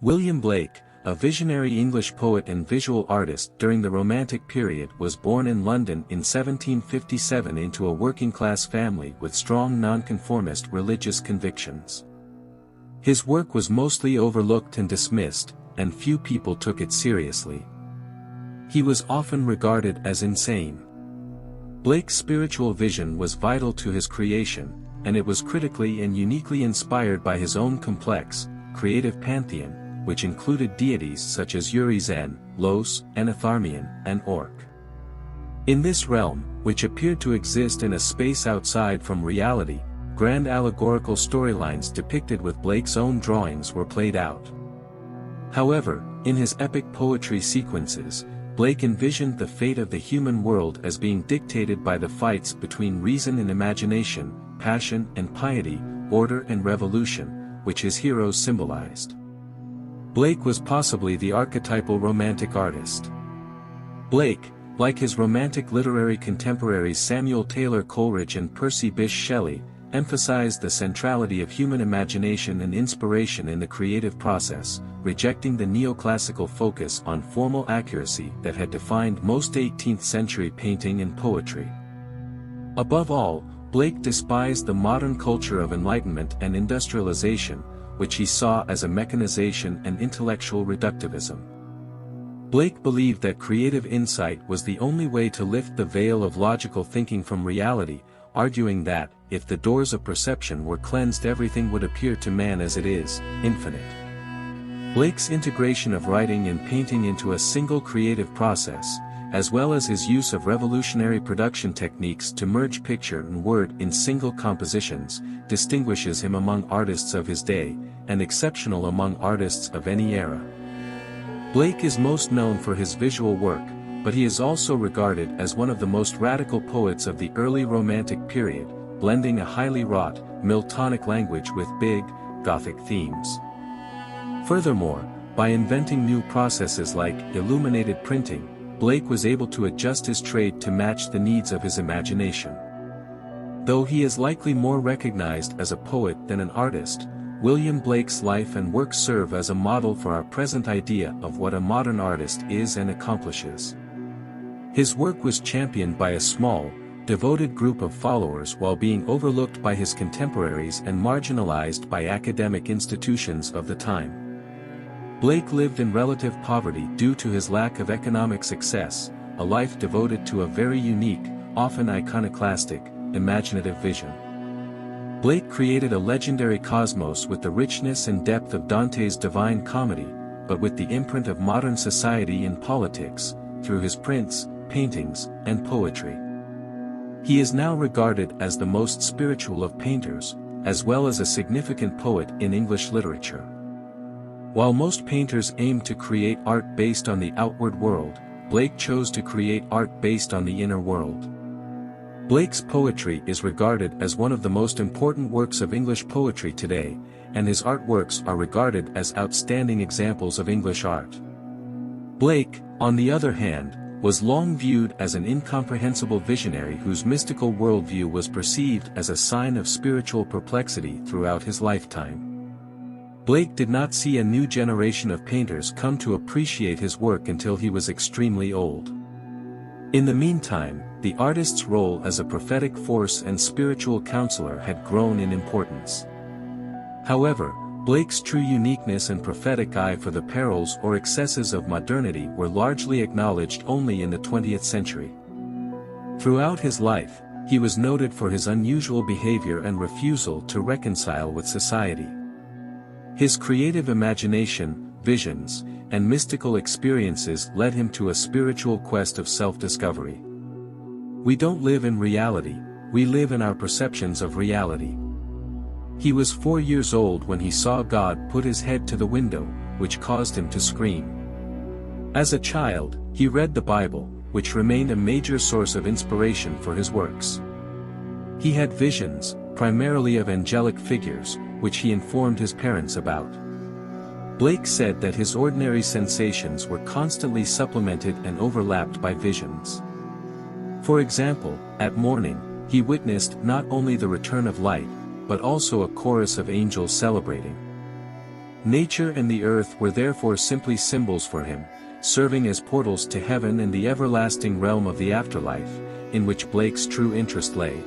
William Blake, a visionary English poet and visual artist during the Romantic period, was born in London in 1757 into a working-class family with strong nonconformist religious convictions. His work was mostly overlooked and dismissed, and few people took it seriously. He was often regarded as insane. Blake's spiritual vision was vital to his creation, and it was critically and uniquely inspired by his own complex, creative pantheon, which included deities such as Urizen, Los, Enitharmion, and Orc. In this realm, which appeared to exist in a space outside from reality, grand allegorical storylines depicted with Blake's own drawings were played out. However, in his epic poetry sequences, Blake envisioned the fate of the human world as being dictated by the fights between reason and imagination, passion and piety, order and revolution, which his heroes symbolized. Blake was possibly the archetypal romantic artist. Blake, like his romantic literary contemporaries Samuel Taylor Coleridge and Percy Bysshe Shelley, emphasized the centrality of human imagination and inspiration in the creative process, rejecting the neoclassical focus on formal accuracy that had defined most 18th-century painting and poetry. Above all, Blake despised the modern culture of enlightenment and industrialization, which he saw as a mechanization and intellectual reductivism. Blake believed that creative insight was the only way to lift the veil of logical thinking from reality, arguing that, if the doors of perception were cleansed, everything would appear to man as it is, infinite. Blake's integration of writing and painting into a single creative process, as well as his use of revolutionary production techniques to merge picture and word in single compositions, distinguishes him among artists of his day, and exceptional among artists of any era. Blake is most known for his visual work, but he is also regarded as one of the most radical poets of the early Romantic period, blending a highly wrought, Miltonic language with big, Gothic themes. Furthermore, by inventing new processes like illuminated printing, Blake was able to adjust his trade to match the needs of his imagination. Though he is likely more recognized as a poet than an artist, William Blake's life and work serve as a model for our present idea of what a modern artist is and accomplishes. His work was championed by a small, devoted group of followers while being overlooked by his contemporaries and marginalized by academic institutions of the time. Blake lived in relative poverty due to his lack of economic success, a life devoted to a very unique, often iconoclastic, imaginative vision. Blake created a legendary cosmos with the richness and depth of Dante's Divine Comedy, but with the imprint of modern society and politics, through his prints, paintings, and poetry. He is now regarded as the most spiritual of painters, as well as a significant poet in English literature. While most painters aim to create art based on the outward world, Blake chose to create art based on the inner world. Blake's poetry is regarded as one of the most important works of English poetry today, and his artworks are regarded as outstanding examples of English art. Blake, on the other hand, was long viewed as an incomprehensible visionary whose mystical worldview was perceived as a sign of spiritual perplexity throughout his lifetime. Blake did not see a new generation of painters come to appreciate his work until he was extremely old. In the meantime, the artist's role as a prophetic force and spiritual counselor had grown in importance. However, Blake's true uniqueness and prophetic eye for the perils or excesses of modernity were largely acknowledged only in the 20th century. Throughout his life, he was noted for his unusual behavior and refusal to reconcile with society. His creative imagination, visions, and mystical experiences led him to a spiritual quest of self-discovery. We don't live in reality, we live in our perceptions of reality. He was 4 years old when he saw God put his head to the window, which caused him to scream. As a child, he read the Bible, which remained a major source of inspiration for his works. He had visions, primarily of angelic figures, which he informed his parents about. Blake said that his ordinary sensations were constantly supplemented and overlapped by visions. For example, at morning, he witnessed not only the return of light, but also a chorus of angels celebrating. Nature and the earth were therefore simply symbols for him, serving as portals to heaven and the everlasting realm of the afterlife, in which Blake's true interest lay.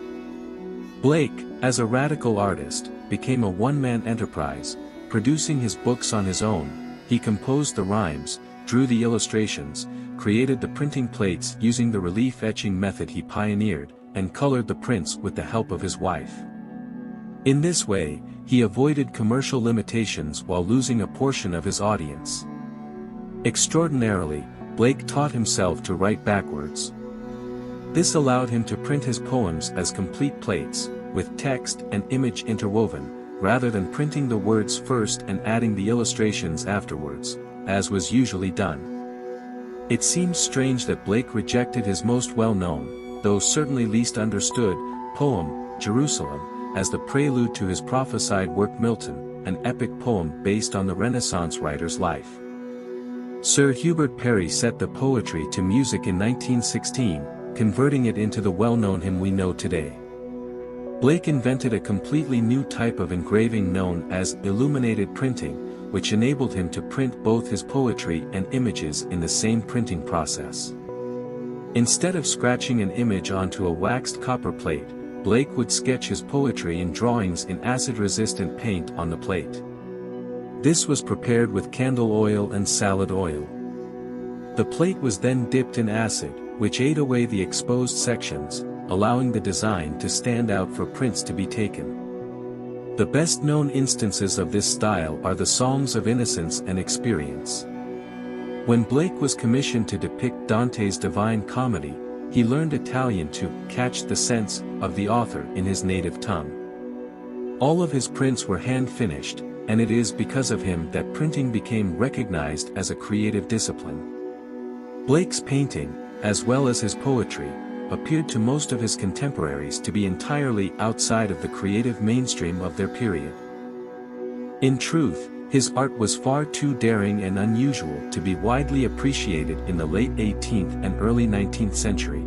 Blake, as a radical artist, became a one-man enterprise, producing his books on his own. He composed the rhymes, drew the illustrations, created the printing plates using the relief etching method he pioneered, and colored the prints with the help of his wife. In this way, he avoided commercial limitations while losing a portion of his audience. Extraordinarily, Blake taught himself to write backwards. This allowed him to print his poems as complete plates, with text and image interwoven, rather than printing the words first and adding the illustrations afterwards, as was usually done. It seems strange that Blake rejected his most well-known, though certainly least understood, poem, Jerusalem, as the prelude to his prophesied work Milton, an epic poem based on the Renaissance writer's life. Sir Hubert Parry set the poetry to music in 1916, converting it into the well-known hymn we know today. Blake invented a completely new type of engraving known as illuminated printing, which enabled him to print both his poetry and images in the same printing process. Instead of scratching an image onto a waxed copper plate, Blake would sketch his poetry and drawings in acid-resistant paint on the plate. This was prepared with candle oil and salad oil. The plate was then dipped in acid, which ate away the exposed sections, allowing the design to stand out for prints to be taken. The best-known instances of this style are the Songs of Innocence and Experience. When Blake was commissioned to depict Dante's Divine Comedy, he learned Italian to catch the sense of the author in his native tongue. All of his prints were hand-finished, and it is because of him that printing became recognized as a creative discipline. Blake's painting, as well as his poetry, appeared to most of his contemporaries to be entirely outside of the creative mainstream of their period. In truth, his art was far too daring and unusual to be widely appreciated in the late 18th and early 19th century.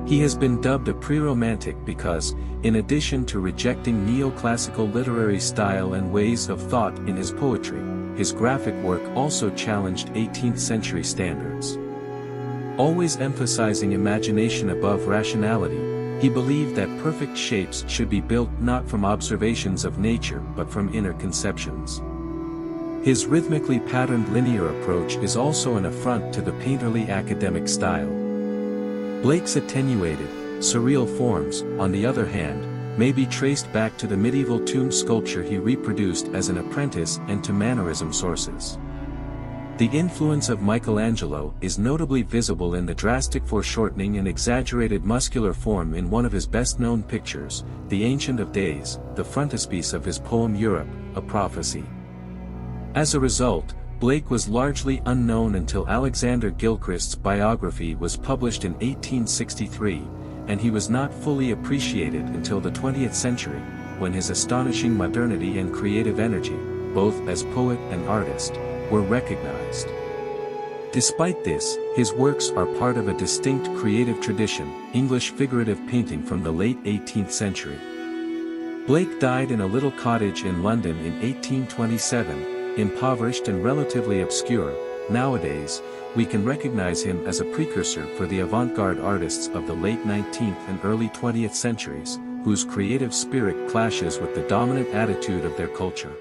He has been dubbed a pre-romantic because, in addition to rejecting neoclassical literary style and ways of thought in his poetry, his graphic work also challenged 18th century standards. Always emphasizing imagination above rationality, he believed that perfect shapes should be built not from observations of nature but from inner conceptions. His rhythmically patterned linear approach is also an affront to the painterly academic style. Blake's attenuated, surreal forms, on the other hand, may be traced back to the medieval tomb sculpture he reproduced as an apprentice and to mannerism sources. The influence of Michelangelo is notably visible in the drastic foreshortening and exaggerated muscular form in one of his best-known pictures, The Ancient of Days, the frontispiece of his poem Europe, a Prophecy. As a result, Blake was largely unknown until Alexander Gilchrist's biography was published in 1863, and he was not fully appreciated until the 20th century, when his astonishing modernity and creative energy, both as poet and artist, were recognized. Despite this, his works are part of a distinct creative tradition, English figurative painting from the late 18th century. Blake died in a little cottage in London in 1827, impoverished and relatively obscure. Nowadays, we can recognize him as a precursor for the avant-garde artists of the late 19th and early 20th centuries, whose creative spirit clashes with the dominant attitude of their culture.